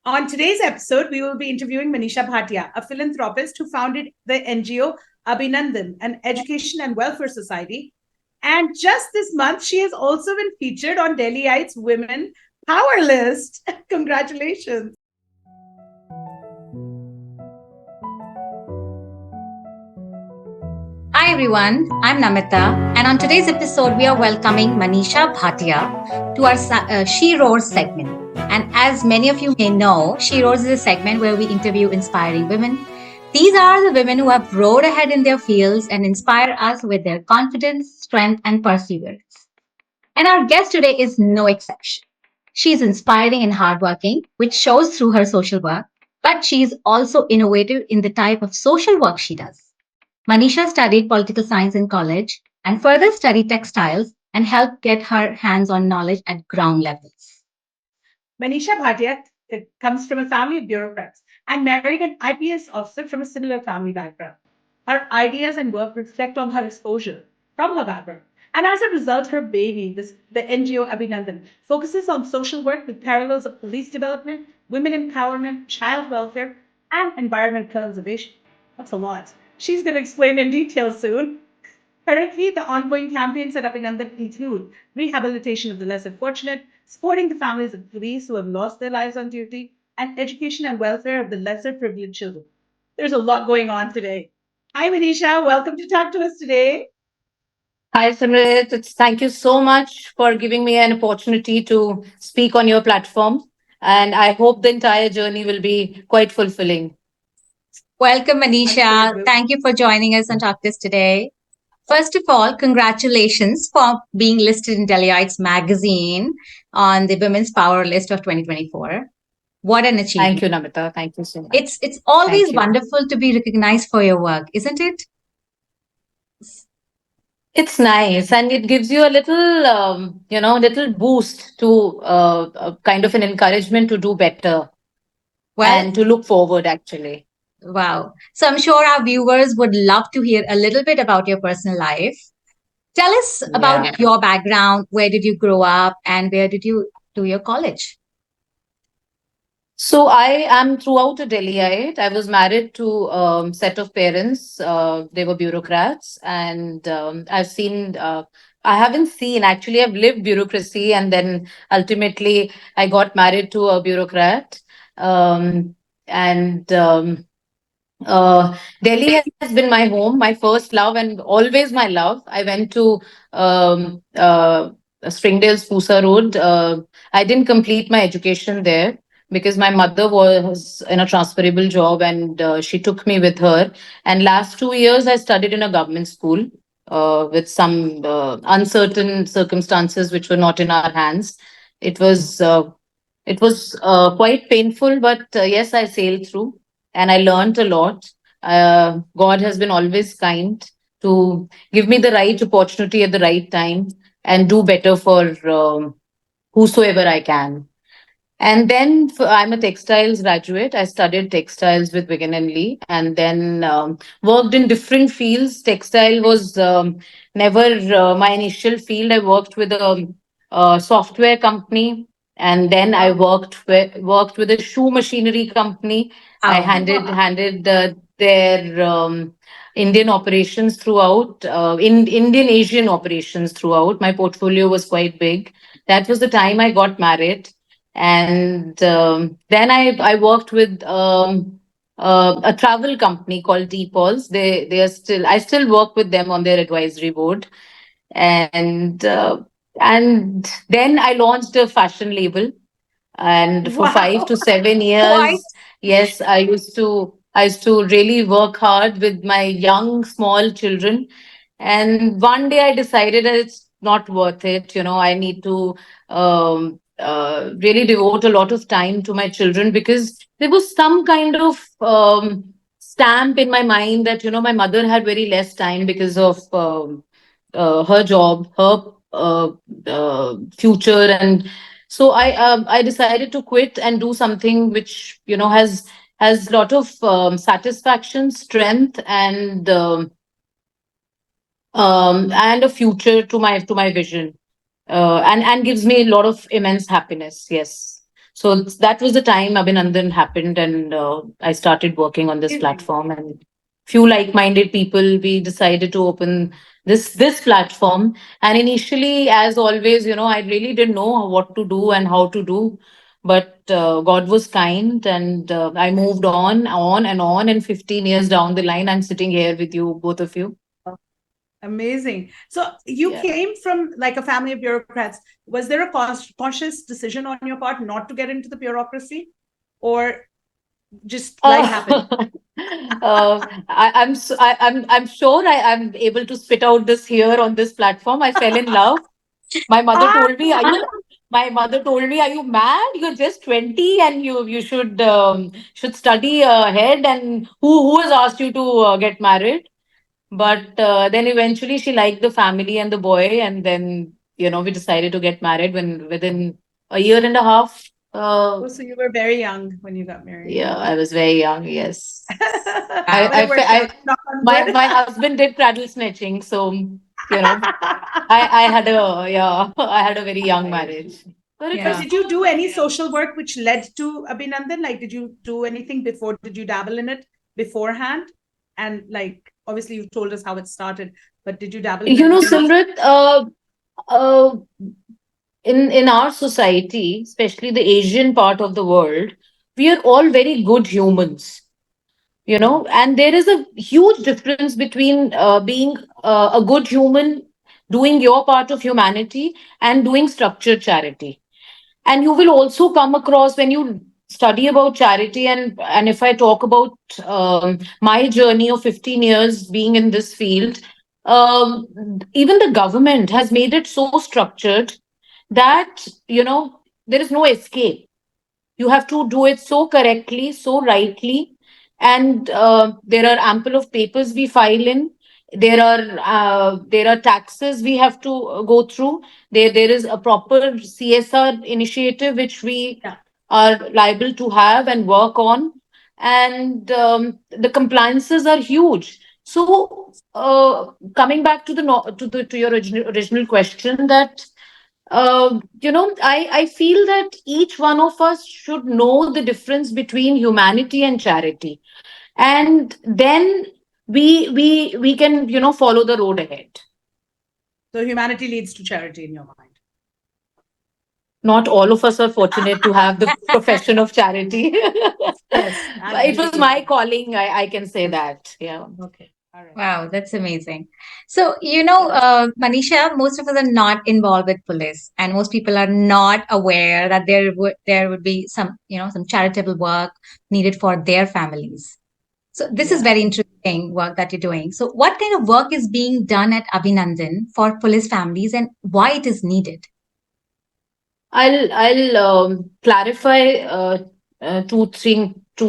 On today's episode, we will be interviewing Manisha Bhatia, a philanthropist who founded the NGO Abhinandan, an education and welfare society. And just this month, she has also been featured on Delhiite's Women Power List. Congratulations. Hi everyone, I'm Namita, and on today's episode, we are welcoming Manisha Bhatia to our SheRoars segment. And as many of you may know, SheRoars is a segment where we interview inspiring women. These are the women who have roared ahead in their fields and inspire us with their confidence, strength, and perseverance. And our guest today is no exception. She is inspiring and hardworking, which shows through her social work, but she is also innovative in the type of social work she does. Manisha studied political science in college and further studied textiles and helped get her hands on knowledge at ground levels. Manisha Bhatia comes from a family of bureaucrats and married an IPS officer from a similar family background. Her ideas and work reflect on her exposure from her background. And as a result, her baby, the NGO Abhinandan, focuses on social work with parallels of police development, women empowerment, child welfare, and environment conservation. That's a lot. She's going to explain in detail soon. Currently, the ongoing campaigns at Abhinandan include rehabilitation of the less fortunate, supporting the families of police who have lost their lives on duty, and education and welfare of the lesser privileged children. There's a lot going on today. Hi, Manisha. Welcome to talk to us today. Hi, Simrit. Thank you so much for giving me an opportunity to speak on your platform. And I hope the entire journey will be quite fulfilling. Welcome, I'm sure it Manisha. will. Thank you for joining us on Talk This today. First of all, congratulations for being listed in Delhiite's magazine on the Women's Power List of 2024. What an Thank achievement. you, Namita. Thank you so much. It's always Thank you. wonderful to be recognized for your work, isn't it? It's nice. And it gives you a little, little boost to kind of an encouragement to do better Well, and to look forward, actually. wow. So I'm sure our viewers would love to hear a little bit about your personal life. Tell us Yeah. about your background. Where did you grow up and where did you do your college? So I am throughout a Delhiite. I was married to a set of parents. They were bureaucrats, and I've seen. I haven't seen actually. I've lived bureaucracy, and then ultimately I got married to a bureaucrat. And Delhi has been my home, my first love, and always my love. I went to um, uh, Springdale's Pusa Road. I didn't complete my education there because my mother was in a transferable job, and she took me with her. And last 2 years, I studied in a government school with some uncertain circumstances which were not in our hands. It was uh, it was quite painful, but yes, I sailed through and I learned a lot. God has been always kind to give me the right opportunity at the right time and do better for whosoever I can. And then I'm a textiles graduate. I studied textiles with Wigan and Lee, and then worked in different fields. Textile was never my initial field. I worked with a software company, and then I Wow. worked with a shoe machinery company. I Wow. handed their Indian operations throughout, in Indian Asian operations throughout. My portfolio was quite big. That was the time I got married, and then I worked with a travel company called Deepals. They are still I still work with them on their advisory board, and then I launched a fashion label, and for five Wow. to seven Quite. years, yes, I used to really work hard with my young small children, and one day I decided that it's not worth it. I need to really devote a lot of time to my children, because there was some kind of stamp in my mind that my mother had very less time because of her job, her future, and so I decided to quit and do something which has lot of satisfaction, strength, and a future to my vision, and gives me a lot of immense happiness. Yes. So that was the time Abhinandan happened, and I started working on this Amazing. platform. And few like-minded people, we decided to open this platform. And initially, as always, I really didn't know what to do and how to do. But God was kind, and I moved on and on. And 15 years down the line, I'm sitting here with you, both of you. Amazing. So you Yeah. came from like a family of bureaucrats. Was there a conscious decision on your part not to get into the bureaucracy, or just life happened? Uh, I'm sure I'm able to spit out this here on this platform. I fell in love. My mother Ah, told me, "Are you?" My mother told me, "Are you mad? You're just 20, and you should study ahead. And who has asked you to get married?" But then eventually she liked the family and the boy, and then we decided to get married when within a year and a half. oh, so you were very young when you got married. Yeah, I was very young. Yes, I, But Wow. I, it fe- worked out. I Knock on my wood. my husband did cradle snatching, so I had a yeah, I had a very young marriage, but it But was Yeah. did you do fun. any Yeah. social work which led to Abhinandan? Like, did you do anything before? Did you dabble in it beforehand? And like, obviously, you told us how it started, but did you dabble in anything else? Simrit, uh, in our society, especially the Asian part of the world, we are all very good humans. And there is a huge difference between being a good human, doing your part of humanity, and doing structured charity. And you will also come across when you study about charity, and if I talk about my journey of 15 years being in this field, um, even the government has made it so structured that there is no escape. You have to do it so correctly, so rightly, and there are ample of papers we file in. There are taxes we have to go through. There is a proper CSR initiative which we Yeah. are liable to have and work on, and the compliances are huge. So coming back to your original question, that I feel that each one of us should know the difference between humanity and charity, and then we can follow the road ahead. So humanity leads to charity in your mind. Not all of us are fortunate to have the profession of charity. Yes, But it was agree. my calling. I can say that. Yeah. Okay. All right. Wow, that's amazing. So, Yeah. Manisha, most of us are not involved with police, and most people are not aware that there would be some, some charitable work needed for their families. So, this is Yeah. very interesting work that you're doing. So, what kind of work is being done at Abhinandan for police families, and why it is needed? I'll clarify two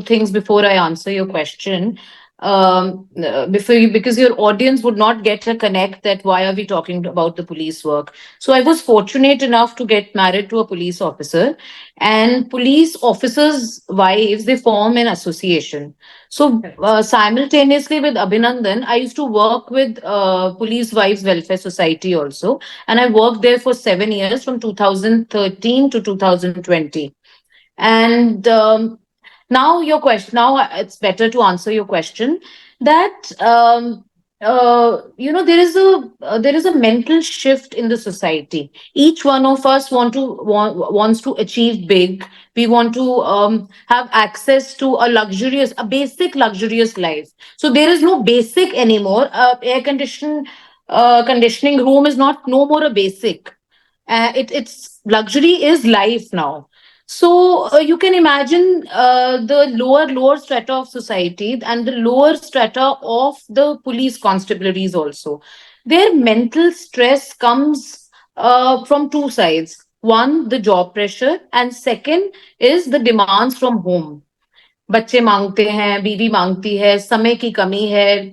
things before I answer your question. Because your audience would not get a connect that why are we talking about the police work. So I was fortunate enough to get married to a police officer, and police officers' wives, they form an association. So Correct. simultaneously with Abhinandan, I used to work with Police Wives Welfare Society also, and I worked there for 7 years from 2013 to 2020. And now your question. Now it's better to answer your question. That there is a mental shift in the society. Each one of us wants to achieve big. We want to have access to a basic luxurious life. So there is no basic anymore. Conditioning room is not no more a basic. It's luxury is life now. So you can imagine the lower strata of society and the lower strata of the police constabularies also. Their mental stress comes from two sides. One, the job pressure, and second is the demands from home. बच्चे मांगते हैं, बीवी मांगती है, समय की कमी है,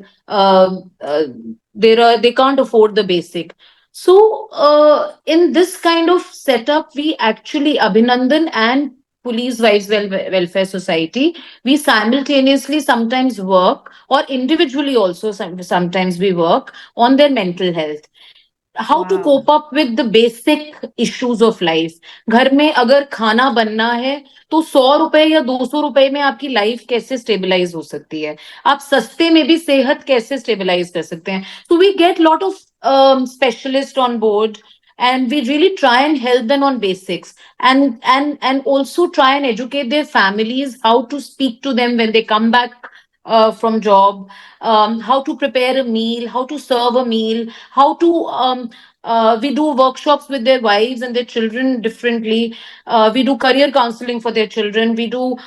they can't afford the basic. So in this kind of setup, we actually, Abhinandan and Police Wives Welfare Society, we simultaneously sometimes work, or individually also sometimes we work on their mental health. how to Wow. cope up with the basic issues of life. घर में अगर खाना बनना है तो 100 रुपए या 200 रुपए में आपकी लाइफ कैसे स्टेबलाइज हो सकती है, आप सस्ते में भी सेहत कैसे स्टेबलाइज कर सकते हैं. So we get lot of specialists on board, and we really try and help them on basics, and also try and educate their families how to speak to them when they come back from job, how to prepare a meal, how to serve a meal, how to we do workshops with their wives and their children differently. We do career counseling for their children. We do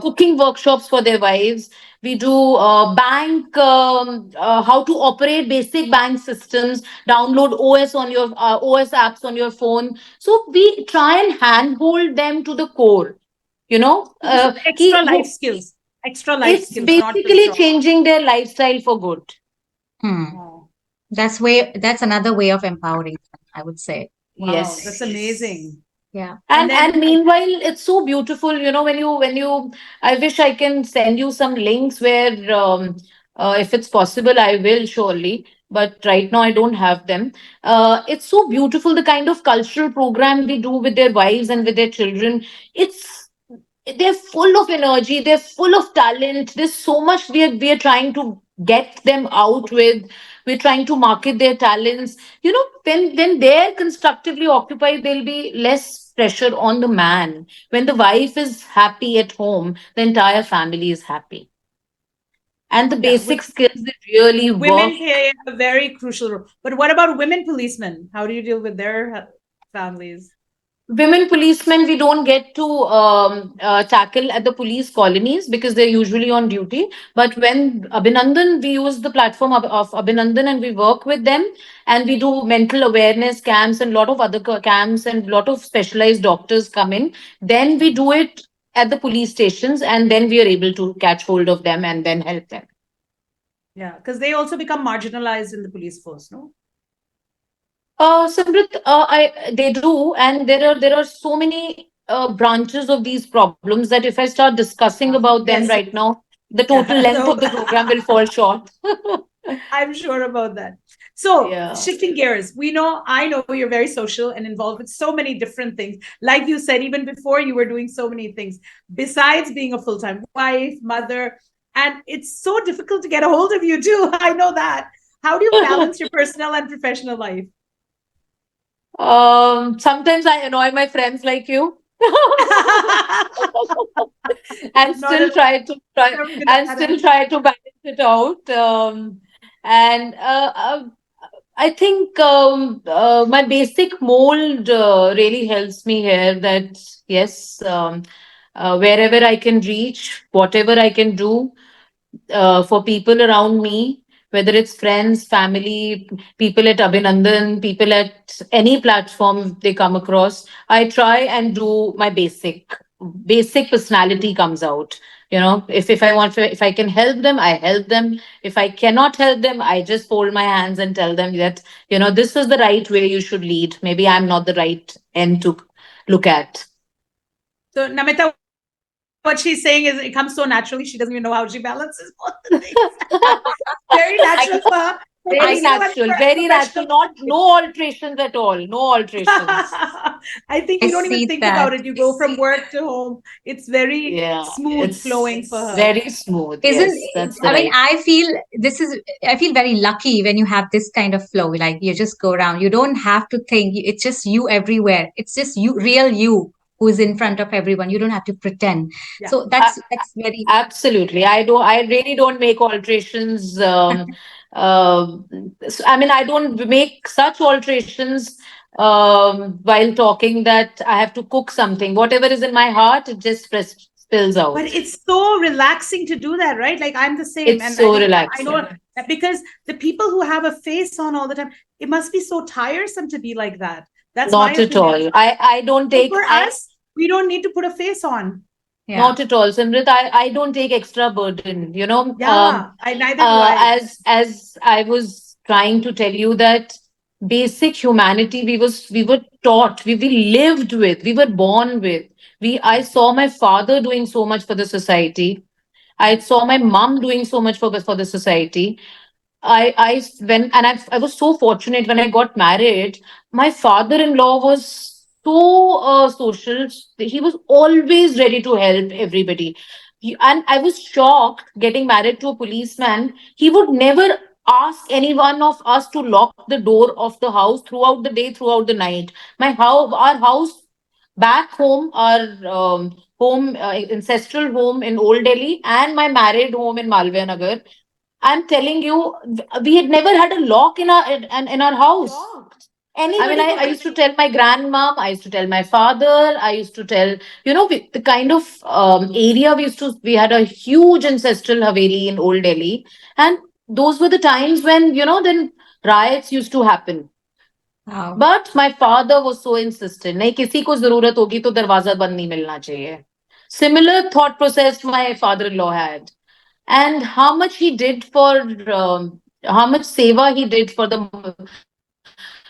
cooking workshops for their wives. We do bank how to operate basic bank systems. Download OS on your OS apps on your phone. So we try and handhold them to the core. You know, So this is extra life you, skills. Extra life it's skills, not just basically job. changing their lifestyle for good. Hmm. Wow. That's another way of empowering them, I would say. Wow, that's Yes. amazing. Yeah. And And then meanwhile it's so beautiful, you know, when you I wish I can send you some links where if it's possible I will surely, but right now I don't have them. It's so beautiful the kind of cultural program we do with their wives and with their children. It's They're full of energy, they're full of talent, there's so much we are trying to get them out with. We're trying to market their talents. You know, when they're constructively occupied, there'll be less pressure on the man. When the wife is happy at home, the entire family is happy, and the yeah, basic skills they really women work. play a very crucial role. But what about women policemen? How do you deal with their families? Women policemen, we don't get to tackle at the police colonies because they're usually on duty. But when Abhinandan, we use the platform of Abhinandan and we work with them, and we do mental awareness camps and lot of other camps, and lot of specialized doctors come in. Then we do it at the police stations, and then we are able to catch hold of them and then help them. Yeah, because they also become marginalized in the police force, no? Simrit, they do, and there are so many branches of these problems that if I start discussing about them Yes, right now, the total yeah. length So of the program will fall short. I'm sure about that. So, Yeah. shifting gears, I know you're very social and involved with so many different things. Like you said, even before you were doing so many things, besides being a full time wife, mother, and it's so difficult to get a hold of you too. I know that. How do you balance your personal and professional life? Sometimes I annoy my friends like you. and Not still at all. try to try Never been and that still way. try to balance it out. And I think my basic mold really helps me here. That yes, wherever I can reach, whatever I can do for people around me, whether it's friends, family, people at Abhinandan, people at any platform they come across, I try and do my basic personality comes out. You know, if I want, if I can help them, I help them. If I cannot help them, I just fold my hands and tell them that, you know, this is the right way you should lead. Maybe I'm not the right end to look at. So, Namita, what she's saying is it comes so naturally, she doesn't even know how she balances both the things. Very natural for her, her personal and Very professional. natural, not no alterations at all, no alterations. I think I you don't even see think that. about it. You go from work to home. It's very Yeah, smooth flowing for it's her. very smooth. Isn't, Yes, that's the I mean, right. I feel very lucky when you have this kind of flow. Like you just go around, you don't have to think, it's just you everywhere. It's just you, real you, who is in front of everyone. You don't have to pretend. Yeah. So A- that's very, Absolutely. I really don't make alterations. I mean, I don't make such alterations while talking that I have to cook something. Whatever is in my heart, it just spills But out. it's so relaxing to do that, right? Like I'm the same. It's And I so think I relaxing. know that because the people who have a face on all the time, it must be so tiresome to be like that. That's my Not at opinion. all. I don't So take for I us, we don't need to put a face on. yeah. Not at all, Simrit. I don't take extra burden. You know, Yeah, I neither do I. as I was trying to tell you that basic humanity we were taught, we lived with, we were born with. I saw my father doing so much for the society. I saw my mom doing so much for the society. I was so fortunate when I got married. My father-in-law was so social. He was always ready to help everybody. And I was shocked getting married to a policeman. He would never ask any one of us to lock the door of the house throughout the day, throughout the night. Our house back home, our home, ancestral home in Old Delhi, and my married home in Malviya Nagar. I'm telling you, we had never had a lock in our house. I mean, I used to tell my grandmom, I used to tell my father, I used to tell, the kind of area we had a huge ancestral Haveli in Old Delhi. And those were the times when, then riots used to happen. Wow. But my father was so insistent, नहीं किसी को जरूरत होगी तो दरवाजा बंद नहीं मिलना चाहिए. Similar thought process my father-in-law had. And how much he did for, how much seva he did for the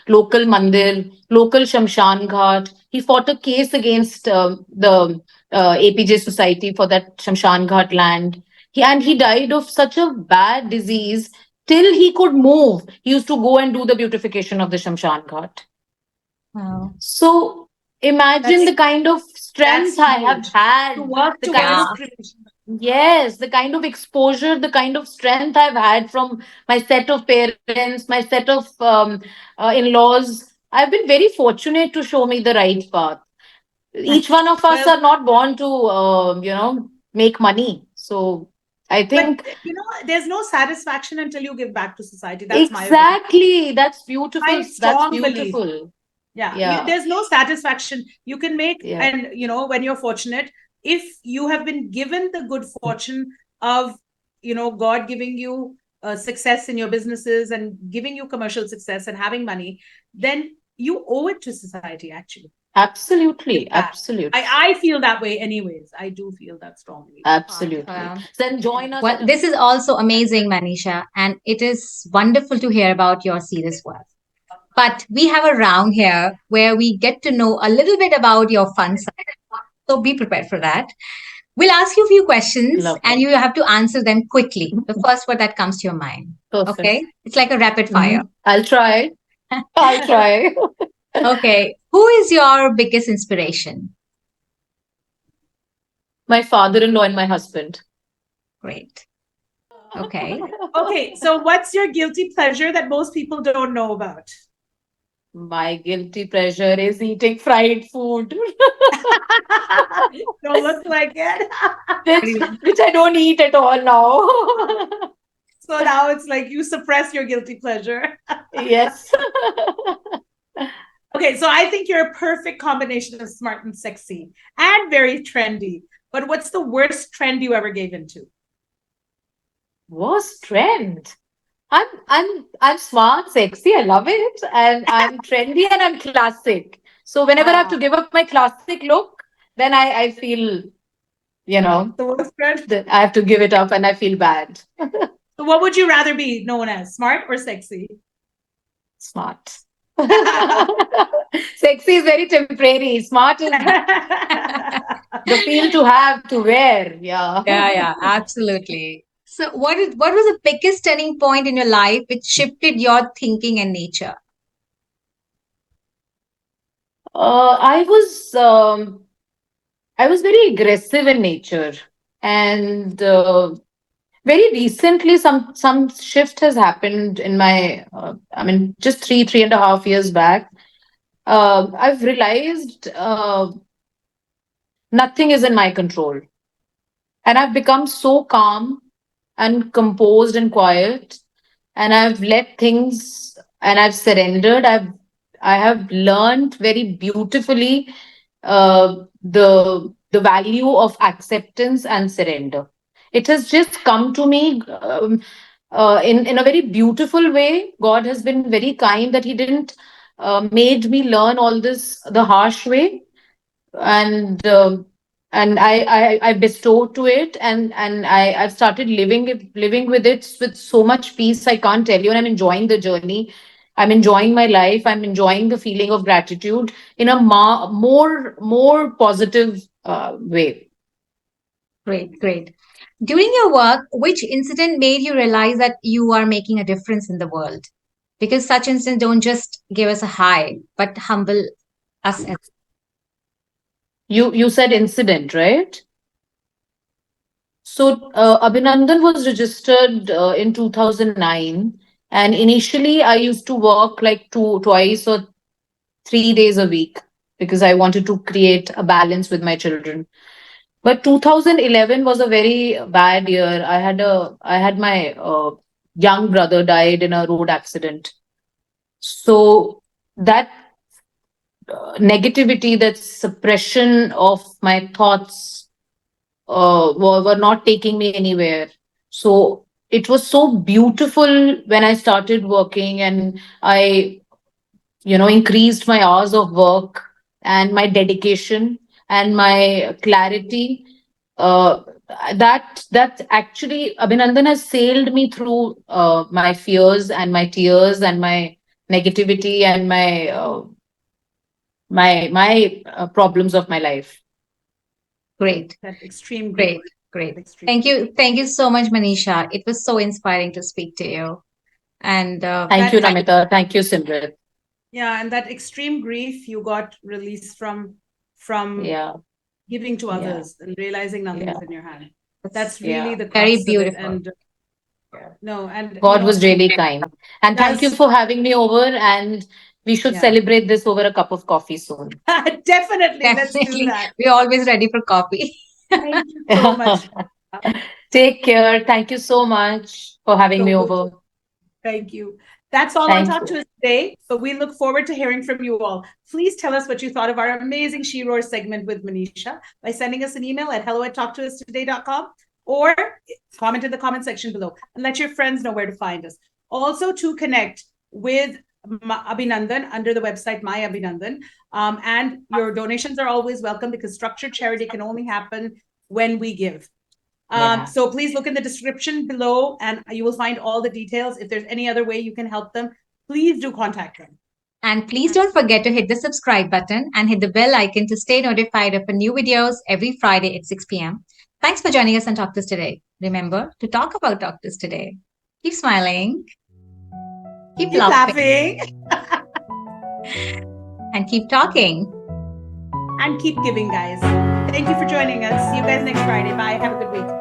local mandir, local Shamshan Ghat. He fought a case against the APJ Society for that Shamshan Ghat land. And he died of such a bad disease. Till he could move, he used to go and do the beautification of the Shamshan Ghat. Wow. So imagine the kind of strength I have had, to work the towards kind of yes, the kind of exposure, the kind of strength I've had from my set of parents, my set of in-laws. I've been very fortunate to show me the right path. Each one of us well, are not born to, make money. So I but think there's no satisfaction until you give back to society. That's my opinion. exactly that's My beautiful. That's strong belief. beautiful. Yeah, Yeah, there's no satisfaction you can make, yeah, and when you're fortunate, if you have been given the good fortune of God giving you success in your businesses and giving you commercial success and having money, then you owe it to society actually. With absolutely, that, absolutely. I feel that way anyways. I do feel that strongly. Absolutely. Wow. Then join us Well, at this is also amazing, Manisha, and it is wonderful to hear about your serious work. But we have a round here where we get to know a little bit about your fun side. So be prepared for that. We'll ask you a few questions love and that. you have to answer them quickly. The first word that comes to your mind. Perfect. Okay? It's like a rapid fire. I'll try. I'll try. Okay. Who is your biggest inspiration? My father-in-law and my husband. Great. Okay. Okay, so what's your guilty pleasure that most people don't know about? My guilty pleasure is eating fried food, Don't look like it. which I don't eat at all now. So now it's like you suppress your guilty pleasure. Yes. Okay, so I think you're a perfect combination of smart and sexy and very trendy. But what's the worst trend you ever gave into? Worst trend. I'm smart, sexy, I love it, and I'm trendy and I'm classic. So whenever I have to give up my classic look, then I feel, The worst trend? that I have to give it up and I feel bad. So what would you rather be known as, smart or sexy? Smart. Sexy is very temporary. Smart is the feel to have to wear. Yeah. Yeah, absolutely. So what was the biggest turning point in your life which shifted your thinking and nature? I was very aggressive in nature, and very recently some shift has happened in my. I mean, just 3.5 years back, I've realized nothing is in my control, and I've become so calm and composed and quiet, and I've let things and I've surrendered. I have learned very beautifully the value of acceptance and surrender. It has just come to me in a very beautiful way. God has been very kind that He didn't made me learn all this the harsh way, and I bestow to it, and I've started living with it with so much peace. I can't tell you, and I'm enjoying the journey. I'm enjoying my life. I'm enjoying the feeling of gratitude in a more positive way. Great, great. During your work, which incident made you realize that you are making a difference in the world? Because such incidents don't just give us a high, but humble us. You said incident, right? So Abhinandan was registered in 2009, and initially I used to work like twice or 3 days a week because I wanted to create a balance with my children. But 2011 was a very bad year. I had my young brother died in a road accident. So that negativity, that suppression of my thoughts were not taking me anywhere. So it was so beautiful when I started working and I, increased my hours of work and my dedication and my clarity. Uh, that actually Abhinandan has sailed me through my fears and my tears and my negativity and my problems of my life. Great, That extreme grief. great, That great. extreme. Thank you so much, Manisha. It was so inspiring to speak to you. And Thank That you, Namita. Thank you, Simrit. yeah, and that extreme grief you got released from Yeah, giving to yeah, others and realizing nothing yeah, is in your hand. it's That's really yeah, the very crux of it. beautiful. And yeah. no, and God was really kind. And thank you does for having me over. And we should yeah. celebrate this over a cup of coffee soon. Definitely, let's do Definitely. that. We're always ready for coffee. Thank you so much. Take care. Thank you so much for having So me good. over. Thank you. That's all on Thank Talk you. to Us today, but we look forward to hearing from you all. Please tell us what you thought of our amazing SheRoars segment with Manisha by sending us an email at hello@talktoustoday.com or comment in the comment section below and let your friends know where to find us. Also, to connect with Abhinandan under the website My Abhinandan. And your donations are always welcome because structured charity can only happen when we give. Yeah. So please look in the description below and you will find all the details. If there's any other way you can help them, please do contact them. And please don't forget to hit the subscribe button and hit the bell icon to stay notified of new videos every Friday at 6 p.m. Thanks for joining us on Talk This Today. Remember to talk about Talk This Today. Keep smiling, keep Keep laughing, laughing and keep talking. and keep giving, guys. Thank you for joining us. See you guys next Friday. Bye. Have a good week.